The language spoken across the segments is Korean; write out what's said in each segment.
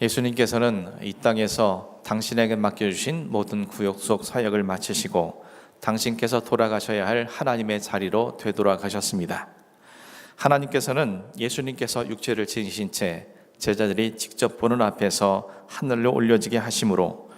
예수님께서는 이 땅에서 당신에게 맡겨주신 모든 구속 사역을 마치시고 당신께서 돌아가셔야 할 하나님의 자리로 되돌아가셨습니다. 하나님께서는 예수님께서 육체를 지니신 채 제자들이 직접 보는 앞에서 하늘로 올려지게 하심으로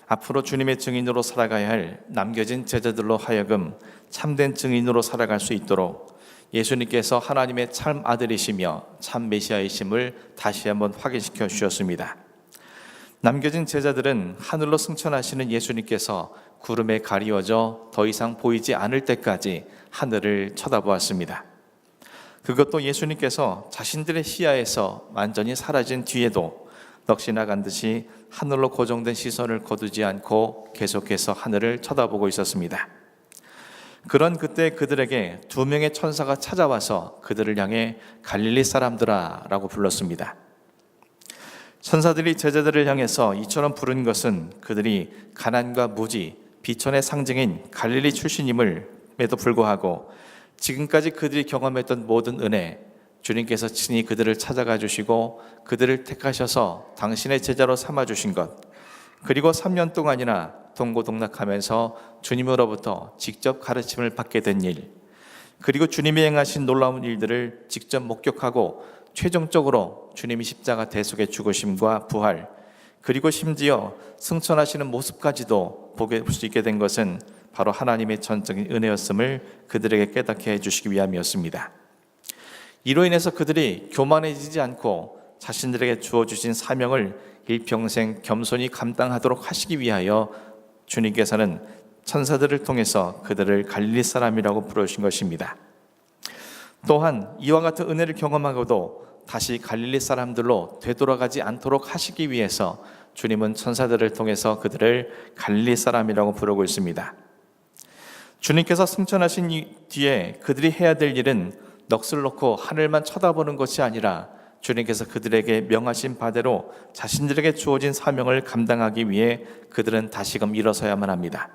앞으로 주님의 증인으로 살아가야 할 남겨진 제자들로 하여금 참된 증인으로 살아갈 수 있도록 예수님께서 하나님의 참 아들이시며 참 메시아이심을 다시 한번 확인시켜 주셨습니다. 남겨진 제자들은 하늘로 승천하시는 예수님께서 구름에 가리워져 더 이상 보이지 않을 때까지 하늘을 쳐다보았습니다. 그것도 예수님께서 자신들의 시야에서 완전히 사라진 뒤에도 넋이 나간 듯이 하늘로 고정된 시선을 거두지 않고 계속해서 하늘을 쳐다보고 있었습니다. 그런 그때 그들에게 두 명의 천사가 찾아와서 그들을 향해 갈릴리 사람들아 라고 불렀습니다. 천사들이 제자들을 향해서 이처럼 부른 것은 그들이 가난과 무지, 비천의 상징인 갈릴리 출신임을에도 불구하고 지금까지 그들이 경험했던 모든 은혜, 주님께서 친히 그들을 찾아가 주시고 그들을 택하셔서 당신의 제자로 삼아주신 것, 그리고 3년 동안이나 동고동락하면서 주님으로부터 직접 가르침을 받게 된 일, 그리고 주님이 행하신 놀라운 일들을 직접 목격하고 최종적으로 주님이 십자가 대속의 죽으심과 부활, 그리고 심지어 승천하시는 모습까지도 볼 수 있게 된 것은 바로 하나님의 전적인 은혜였음을 그들에게 깨닫게 해주시기 위함이었습니다. 이로 인해서 그들이 교만해지지 않고 자신들에게 주어주신 사명을 일평생 겸손히 감당하도록 하시기 위하여 주님께서는 천사들을 통해서 그들을 갈릴리 사람이라고 부르신 것입니다. 또한 이와 같은 은혜를 경험하고도 다시 갈릴리 사람들로 되돌아가지 않도록 하시기 위해서 주님은 천사들을 통해서 그들을 갈릴리 사람이라고 부르고 있습니다. 주님께서 승천하신 뒤에 그들이 해야 될 일은 넋을 놓고 하늘만 쳐다보는 것이 아니라 주님께서 그들에게 명하신 바대로 자신들에게 주어진 사명을 감당하기 위해 그들은 다시금 일어서야만 합니다.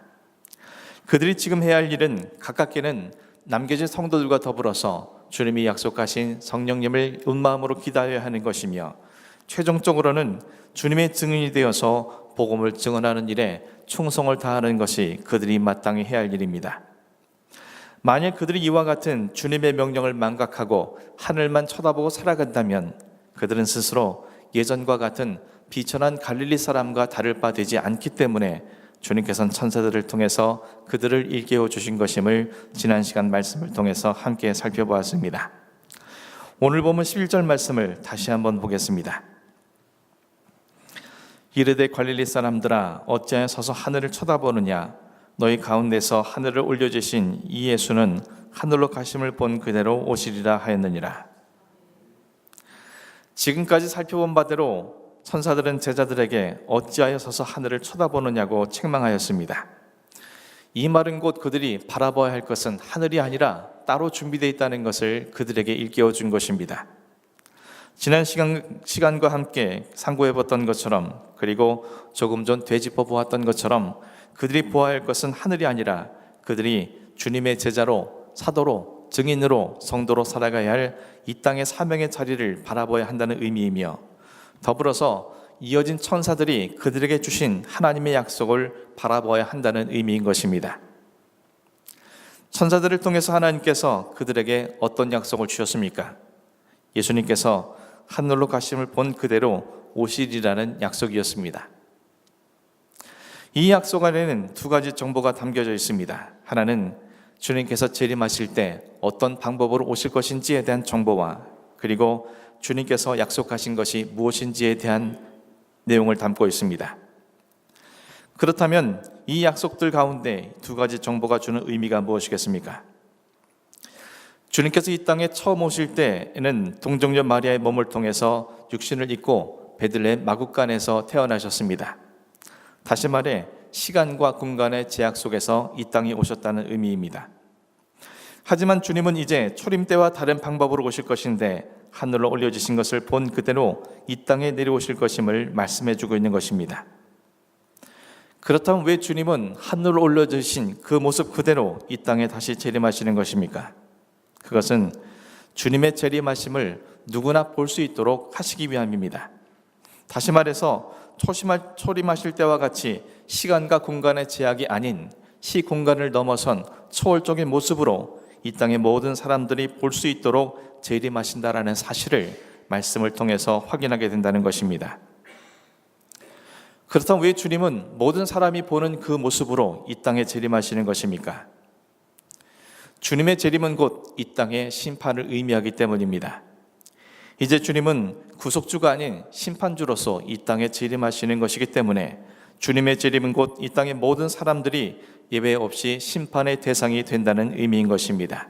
그들이 지금 해야 할 일은 가깝게는 남겨진 성도들과 더불어서 주님이 약속하신 성령님을 온 마음으로 기다려야 하는 것이며 최종적으로는 주님의 증인이 되어서 복음을 증언하는 일에 충성을 다하는 것이 그들이 마땅히 해야 할 일입니다. 만약 그들이 이와 같은 주님의 명령을 망각하고 하늘만 쳐다보고 살아간다면 그들은 스스로 예전과 같은 비천한 갈릴리 사람과 다를 바 되지 않기 때문에 주님께서는 천사들을 통해서 그들을 일깨워 주신 것임을 지난 시간 말씀을 통해서 함께 살펴보았습니다. 오늘 보면 11절 말씀을 다시 한번 보겠습니다. 이르되 갈릴리 사람들아 어찌하여 서서 하늘을 쳐다보느냐, 너희 가운데서 하늘을 올려주신 이 예수는 하늘로 가심을 본 그대로 오시리라 하였느니라. 지금까지 살펴본 바대로 천사들은 제자들에게 어찌하여 서서 하늘을 쳐다보느냐고 책망하였습니다. 이 말은 곧 그들이 바라봐야 할 것은 하늘이 아니라 따로 준비되어 있다는 것을 그들에게 일깨워 준 것입니다. 지난 시간과 함께 상고해봤던 것처럼, 그리고 조금 전 되짚어 보았던 것처럼 그들이 보아야 할 것은 하늘이 아니라 그들이 주님의 제자로, 사도로, 증인으로, 성도로 살아가야 할 이 땅의 사명의 자리를 바라봐야 한다는 의미이며, 더불어서 이어진 천사들이 그들에게 주신 하나님의 약속을 바라봐야 한다는 의미인 것입니다. 천사들을 통해서 하나님께서 그들에게 어떤 약속을 주셨습니까? 예수님께서 하늘로 가심을 본 그대로 오시리라는 약속이었습니다. 이 약속 안에는 두 가지 정보가 담겨져 있습니다. 하나는 주님께서 재림하실 때 어떤 방법으로 오실 것인지에 대한 정보와, 그리고 주님께서 약속하신 것이 무엇인지에 대한 내용을 담고 있습니다. 그렇다면 이 약속들 가운데 두 가지 정보가 주는 의미가 무엇이겠습니까? 주님께서 이 땅에 처음 오실 때에는 동정녀 마리아의 몸을 통해서 육신을 입고 베들레헴 마구간에서 태어나셨습니다. 다시 말해 시간과 공간의 제약 속에서 이 땅에 오셨다는 의미입니다. 하지만 주님은 이제 초림 때와 다른 방법으로 오실 것인데 하늘로 올려지신 것을 본 그대로 이 땅에 내려오실 것임을 말씀해 주고 있는 것입니다. 그렇다면 왜 주님은 하늘로 올려지신 그 모습 그대로 이 땅에 다시 재림하시는 것입니까? 그것은 주님의 재림하심을 누구나 볼 수 있도록 하시기 위함입니다. 다시 말해서 초림하실 때와 같이 시간과 공간의 제약이 아닌 시공간을 넘어선 초월적인 모습으로 이 땅의 모든 사람들이 볼 수 있도록 재림하신다라는 사실을 말씀을 통해서 확인하게 된다는 것입니다. 그렇다면 왜 주님은 모든 사람이 보는 그 모습으로 이 땅에 재림하시는 것입니까? 주님의 재림은 곧 이 땅의 심판을 의미하기 때문입니다. 이제 주님은 구속주가 아닌 심판주로서 이 땅에 재림하시는 것이기 때문에 주님의 재림은 곧 이 땅의 모든 사람들이 예외 없이 심판의 대상이 된다는 의미인 것입니다.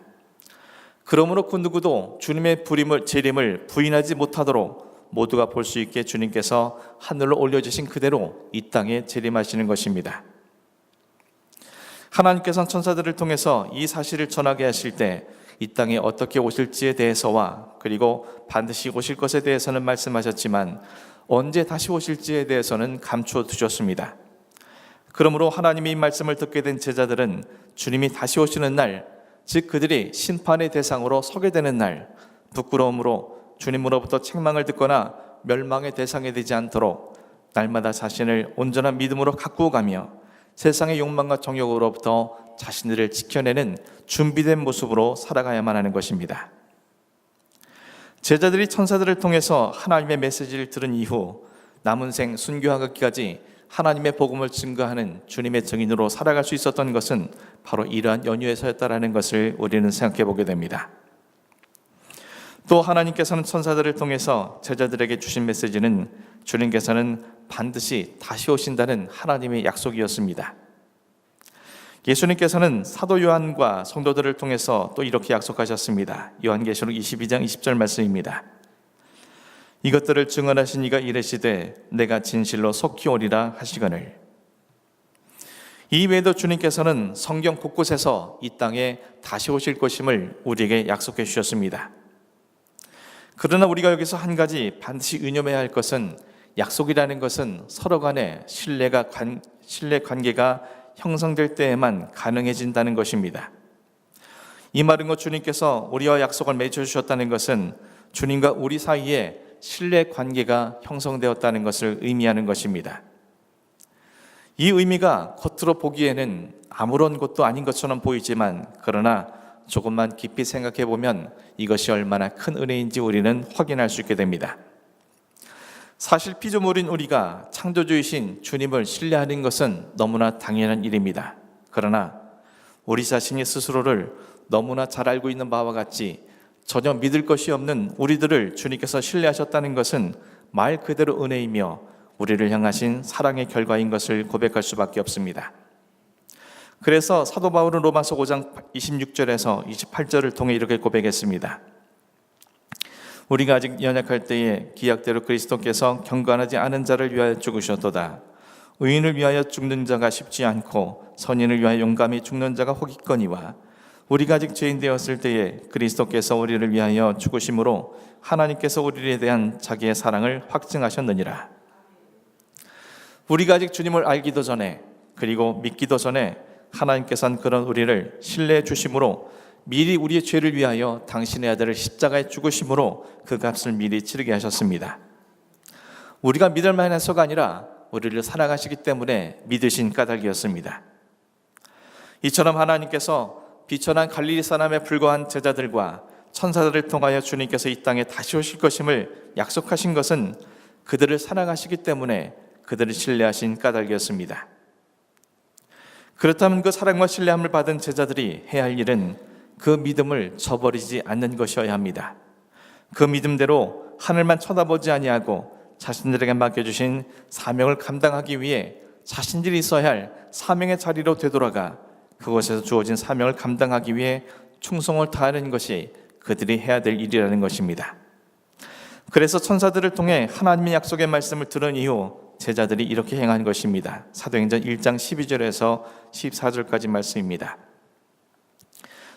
그러므로 그 누구도 주님의 재림을 부인하지 못하도록 모두가 볼 수 있게 주님께서 하늘로 올려주신 그대로 이 땅에 재림하시는 것입니다. 하나님께서는 천사들을 통해서 이 사실을 전하게 하실 때 이 땅에 어떻게 오실지에 대해서와 그리고 반드시 오실 것에 대해서는 말씀하셨지만 언제 다시 오실지에 대해서는 감추어 두셨습니다. 그러므로 하나님의 이 말씀을 듣게 된 제자들은 주님이 다시 오시는 날, 즉 그들이 심판의 대상으로 서게 되는 날, 부끄러움으로 주님으로부터 책망을 듣거나 멸망의 대상이 되지 않도록 날마다 자신을 온전한 믿음으로 가꾸어 가며 세상의 욕망과 정욕으로부터 자신들을 지켜내는 준비된 모습으로 살아가야만 하는 것입니다. 제자들이 천사들을 통해서 하나님의 메시지를 들은 이후 남은 생 순교하기까지 하나님의 복음을 증거하는 주님의 증인으로 살아갈 수 있었던 것은 바로 이러한 연유에서였다라는 것을 우리는 생각해 보게 됩니다. 또 하나님께서는 천사들을 통해서 제자들에게 주신 메시지는 주님께서는 반드시 다시 오신다는 하나님의 약속이었습니다. 예수님께서는 사도 요한과 성도들을 통해서 또 이렇게 약속하셨습니다. 요한계시록 22장 20절 말씀입니다. 이것들을 증언하신 이가 이르시되 내가 진실로 속히 오리라 하시거늘. 이 외에도 주님께서는 성경 곳곳에서 이 땅에 다시 오실 것임을 우리에게 약속해 주셨습니다. 그러나 우리가 여기서 한 가지 반드시 의념해야 할 것은 약속이라는 것은 서로 간의 신뢰 관계가 형성될 때에만 가능해진다는 것입니다. 이 말은 곧 주님께서 우리와 약속을 맺어주셨다는 것은 주님과 우리 사이에 신뢰 관계가 형성되었다는 것을 의미하는 것입니다. 이 의미가 겉으로 보기에는 아무런 것도 아닌 것처럼 보이지만 그러나 조금만 깊이 생각해 보면 이것이 얼마나 큰 은혜인지 우리는 확인할 수 있게 됩니다. 사실 피조물인 우리가 창조주이신 주님을 신뢰하는 것은 너무나 당연한 일입니다. 그러나 우리 자신이 스스로를 너무나 잘 알고 있는 바와 같이 전혀 믿을 것이 없는 우리들을 주님께서 신뢰하셨다는 것은 말 그대로 은혜이며 우리를 향하신 사랑의 결과인 것을 고백할 수밖에 없습니다. 그래서 사도 바울은 로마서 5장 26절에서 28절을 통해 이렇게 고백했습니다. 우리가 아직 연약할 때에 기약대로 그리스도께서 경건하지 않은 자를 위하여 죽으셨도다. 의인을 위하여 죽는 자가 쉽지 않고 선인을 위하여 용감히 죽는 자가 혹 있거니와 우리가 아직 죄인 되었을 때에 그리스도께서 우리를 위하여 죽으심으로 하나님께서 우리에 대한 자기의 사랑을 확증하셨느니라. 우리가 아직 주님을 알기도 전에 그리고 믿기도 전에 하나님께서는 그런 우리를 신뢰해 주심으로 미리 우리의 죄를 위하여 당신의 아들을 십자가에 죽으심으로 그 값을 미리 치르게 하셨습니다. 우리가 믿을 만해서가 아니라 우리를 사랑하시기 때문에 믿으신 까닭이었습니다. 이처럼 하나님께서 비천한 갈릴리 사람에 불과한 제자들과 천사들을 통하여 주님께서 이 땅에 다시 오실 것임을 약속하신 것은 그들을 사랑하시기 때문에 그들을 신뢰하신 까닭이었습니다. 그렇다면 그 사랑과 신뢰함을 받은 제자들이 해야 할 일은 그 믿음을 저버리지 않는 것이어야 합니다. 그 믿음대로 하늘만 쳐다보지 아니하고 자신들에게 맡겨주신 사명을 감당하기 위해 자신들이 있어야 할 사명의 자리로 되돌아가 그곳에서 주어진 사명을 감당하기 위해 충성을 다하는 것이 그들이 해야 될 일이라는 것입니다. 그래서 천사들을 통해 하나님의 약속의 말씀을 들은 이후 제자들이 이렇게 행한 것입니다. 사도행전 1장 12절에서 14절까지 말씀입니다.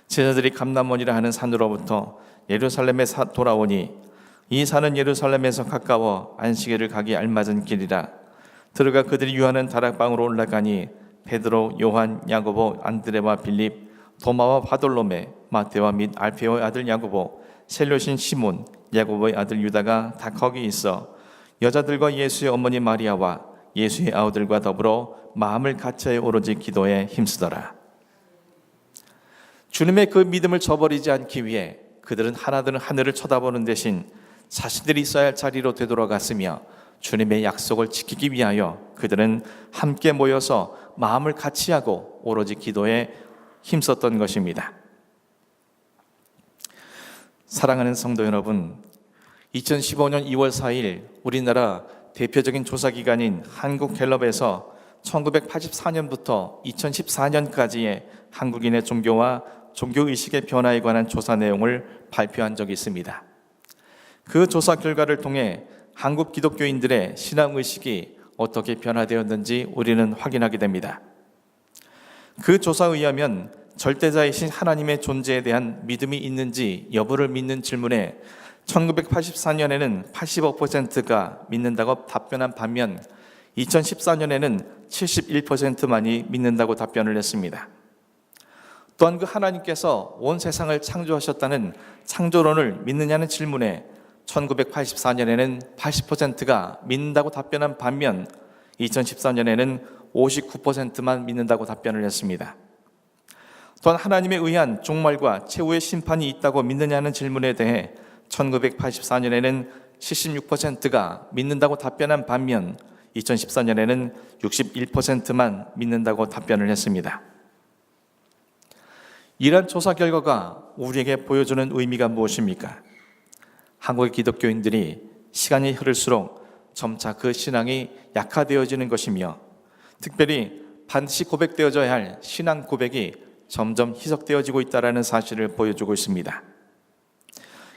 제자들이 감람원이라 하는 산으로부터 예루살렘에 돌아오니 이 산은 예루살렘에서 가까워 안식일을 가기 알맞은 길이라. 들어가 그들이 유하는 다락방으로 올라가니 베드로, 요한, 야고보, 안드레와 빌립, 도마와 바돌로메, 마테와 및 알페오의 아들 야고보, 셀료신 시몬, 야고보의 아들 유다가 다 거기 있어 여자들과 예수의 어머니 마리아와 예수의 아우들과 더불어 마음을 같이하여 오로지 기도에 힘쓰더라. 주님의 그 믿음을 저버리지 않기 위해 그들은 하나둘 하늘을 쳐다보는 대신 자신들이 있어야 할 자리로 되돌아갔으며, 주님의 약속을 지키기 위하여 그들은 함께 모여서 마음을 같이하고 오로지 기도에 힘썼던 것입니다. 사랑하는 성도 여러분, 2015년 2월 4일 우리나라 대표적인 조사기관인 한국갤럽에서 1984년부터 2014년까지의 한국인의 종교와 종교의식의 변화에 관한 조사 내용을 발표한 적이 있습니다. 그 조사 결과를 통해 한국 기독교인들의 신앙의식이 어떻게 변화되었는지 우리는 확인하게 됩니다. 그 조사에 의하면 절대자이신 하나님의 존재에 대한 믿음이 있는지 여부를 묻는 질문에 1984년에는 85%가 믿는다고 답변한 반면 2014년에는 71%만이 믿는다고 답변을 했습니다. 또한 그 하나님께서 온 세상을 창조하셨다는 창조론을 믿느냐는 질문에 1984년에는 80%가 믿는다고 답변한 반면 2014년에는 59%만 믿는다고 답변을 했습니다. 또한 하나님에 의한 종말과 최후의 심판이 있다고 믿느냐는 질문에 대해 1984년에는 76%가 믿는다고 답변한 반면 2014년에는 61%만 믿는다고 답변을 했습니다. 이러한 조사 결과가 우리에게 보여주는 의미가 무엇입니까? 한국의 기독교인들이 시간이 흐를수록 점차 그 신앙이 약화되어지는 것이며, 특별히 반드시 고백되어져야 할 신앙 고백이 점점 희석되어지고 있다는 사실을 보여주고 있습니다.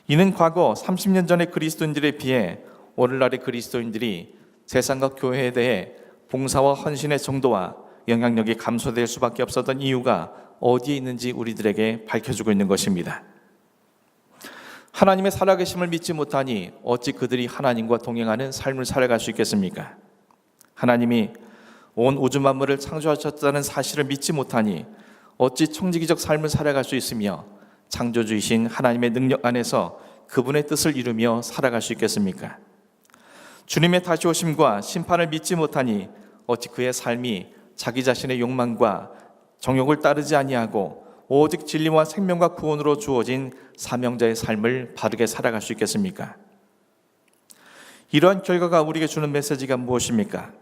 이는 과거 30년 전의 그리스도인들에 비해 오늘날의 그리스도인들이 세상과 교회에 대해 봉사와 헌신의 정도와 영향력이 감소될 수밖에 없었던 이유가 어디에 있는지 우리들에게 밝혀주고 있는 것입니다. 하나님의 살아계심을 믿지 못하니 어찌 그들이 하나님과 동행하는 삶을 살아갈 수 있겠습니까? 하나님이 온 우주 만물을 창조하셨다는 사실을 믿지 못하니 어찌 청지기적 삶을 살아갈 수 있으며 창조주이신 하나님의 능력 안에서 그분의 뜻을 이루며 살아갈 수 있겠습니까? 주님의 다시 오심과 심판을 믿지 못하니 어찌 그의 삶이 자기 자신의 욕망과 정욕을 따르지 아니하고 오직 진리와 생명과 구원으로 주어진 사명자의 삶을 바르게 살아갈 수 있겠습니까? 이러한 결과가 우리에게 주는 메시지가 무엇입니까?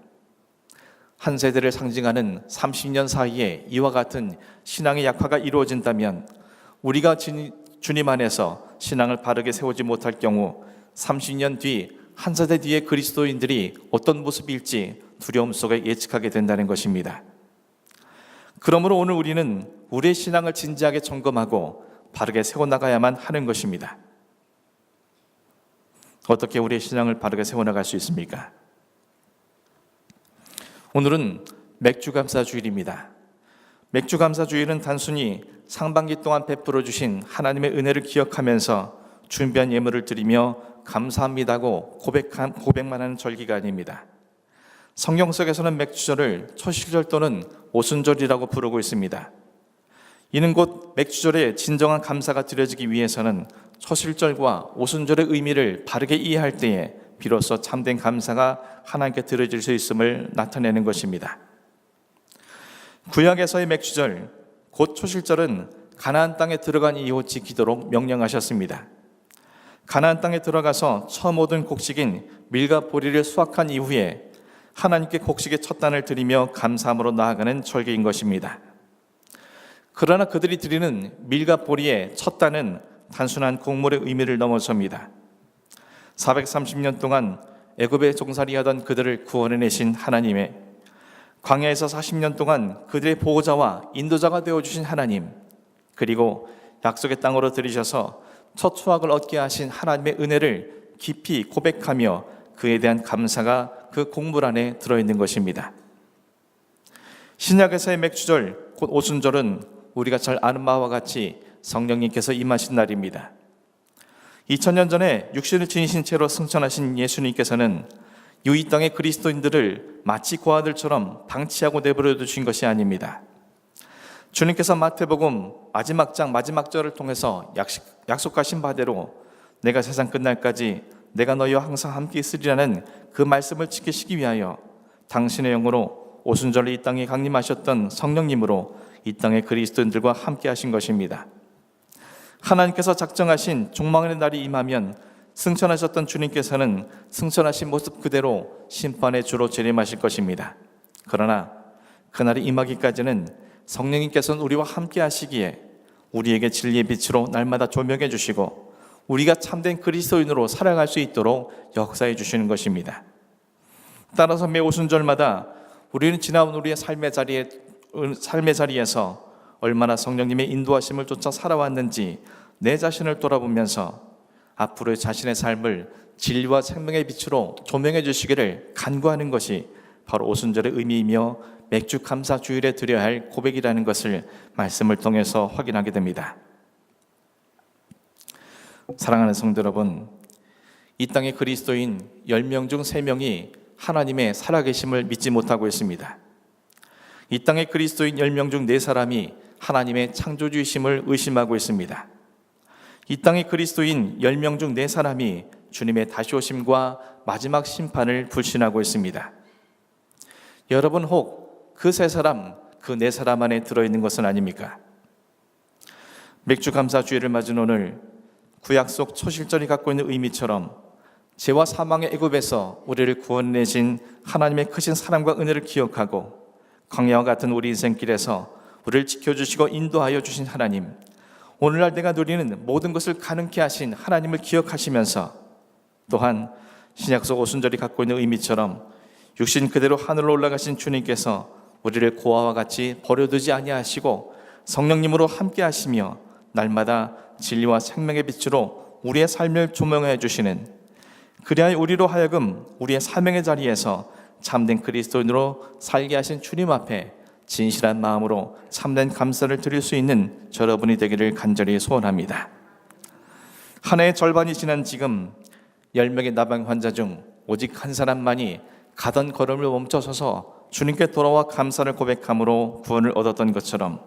한 세대를 상징하는 30년 사이에 이와 같은 신앙의 약화가 이루어진다면 우리가 주님 안에서 신앙을 바르게 세우지 못할 경우 30년 뒤 한 세대 뒤의 그리스도인들이 어떤 모습일지 두려움 속에 예측하게 된다는 것입니다. 그러므로 오늘 우리는 우리의 신앙을 진지하게 점검하고 바르게 세워나가야만 하는 것입니다. 어떻게 우리의 신앙을 바르게 세워나갈 수 있습니까? 오늘은 맥주감사주일입니다. 맥주감사주일은 단순히 상반기 동안 베풀어 주신 하나님의 은혜를 기억하면서 준비한 예물을 드리며 감사합니다고 고백만 하는 절기가 아닙니다. 성경 속에서는 맥주절을 초실절 또는 오순절이라고 부르고 있습니다. 이는 곧 맥주절에 진정한 감사가 드려지기 위해서는 초실절과 오순절의 의미를 바르게 이해할 때에 비로소 참된 감사가 하나님께 드려질 수 있음을 나타내는 것입니다. 구약에서의 맥주절, 곧 초실절은 가나안 땅에 들어간 이후 지키도록 명령하셨습니다. 가나안 땅에 들어가서 처음 얻은 곡식인 밀과 보리를 수확한 이후에 하나님께 곡식의 첫 단을 드리며 감사함으로 나아가는 절기인 것입니다. 그러나 그들이 드리는 밀과 보리의 첫 단은 단순한 곡물의 의미를 넘어섭니다. 430년 동안 애굽에 종살이하던 그들을 구원해내신 하나님의, 광야에서 40년 동안 그들의 보호자와 인도자가 되어주신 하나님, 그리고 약속의 땅으로 들이셔서 첫 수확을 얻게 하신 하나님의 은혜를 깊이 고백하며 그에 대한 감사가 그 곡물 안에 들어있는 것입니다. 신약에서의 맥주절, 곧 오순절은 우리가 잘 아는 바와 같이 성령님께서 임하신 날입니다. 2000년 전에 육신을 지니신 채로 승천하신 예수님께서는 이 땅의 그리스도인들을 마치 고아들처럼 방치하고 내버려 두신 것이 아닙니다. 주님께서 마태복음 마지막 장 마지막 절을 통해서 약속하신 바대로 내가 세상 끝날까지 내가 너희와 항상 함께 있으리라는 그 말씀을 지키시기 위하여 당신의 영으로 오순절에 이 땅에 강림하셨던 성령님으로 이 땅의 그리스도인들과 함께 하신 것입니다. 하나님께서 작정하신 종말의 날이 임하면 승천하셨던 주님께서는 승천하신 모습 그대로 심판의 주로 재림하실 것입니다. 그러나 그날이 임하기까지는 성령님께서는 우리와 함께 하시기에 우리에게 진리의 빛으로 날마다 조명해 주시고 우리가 참된 그리스도인으로 살아갈 수 있도록 역사해 주시는 것입니다. 따라서 매 오순절마다 우리는 지나온 우리의 삶의 자리에서 얼마나 성령님의 인도하심을 쫓아 살아왔는지 내 자신을 돌아보면서 앞으로의 자신의 삶을 진리와 생명의 빛으로 조명해 주시기를 간구하는 것이 바로 오순절의 의미이며 맥주 감사 주일에 드려야 할 고백이라는 것을 말씀을 통해서 확인하게 됩니다. 사랑하는 성도 여러분, 이 땅의 그리스도인 10명 중 3명이 하나님의 살아계심을 믿지 못하고 있습니다. 이 땅의 그리스도인 10명 중 4사람이 하나님의 창조주이심을 의심하고 있습니다. 이 땅의 그리스도인 10명 중 4사람이 주님의 다시 오심과 마지막 심판을 불신하고 있습니다. 여러분 혹 그 3사람, 그 4사람 안에 들어있는 것은 아닙니까? 맥주 감사 주일을 맞은 오늘 구약 속 초실절이 갖고 있는 의미처럼 죄와 사망의 애굽에서 우리를 구원내신 하나님의 크신 사랑과 은혜를 기억하고 광야와 같은 우리 인생길에서 우리를 지켜주시고 인도하여 주신 하나님, 오늘날 내가 누리는 모든 것을 가능케 하신 하나님을 기억하시면서 또한 신약 속 오순절이 갖고 있는 의미처럼 육신 그대로 하늘로 올라가신 주님께서 우리를 고아와 같이 버려두지 아니하시고 성령님으로 함께 하시며 날마다 진리와 생명의 빛으로 우리의 삶을 조명해 주시는, 그리하여 우리로 하여금 우리의 사명의 자리에서 참된 그리스도인으로 살게 하신 주님 앞에 진실한 마음으로 참된 감사를 드릴 수 있는 여러분이 되기를 간절히 소원합니다. 한 해의 절반이 지난 지금 10명의 나병 환자 중 오직 한 사람만이 가던 걸음을 멈춰서서 주님께 돌아와 감사를 고백함으로 구원을 얻었던 것처럼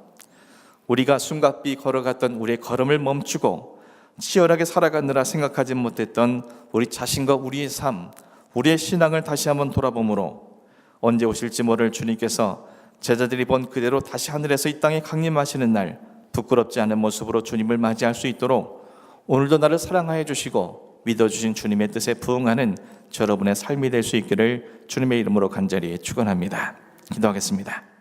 우리가 숨가삐 걸어갔던 우리의 걸음을 멈추고 치열하게 살아가느라 생각하지 못했던 우리 자신과 우리의 삶, 우리의 신앙을 다시 한번 돌아보므로 언제 오실지 모를 주님께서 제자들이 본 그대로 다시 하늘에서 이 땅에 강림하시는 날 부끄럽지 않은 모습으로 주님을 맞이할 수 있도록 오늘도 나를 사랑하여 주시고 믿어주신 주님의 뜻에 부응하는 여러분의 삶이 될 수 있기를 주님의 이름으로 간절히 축원합니다. 기도하겠습니다.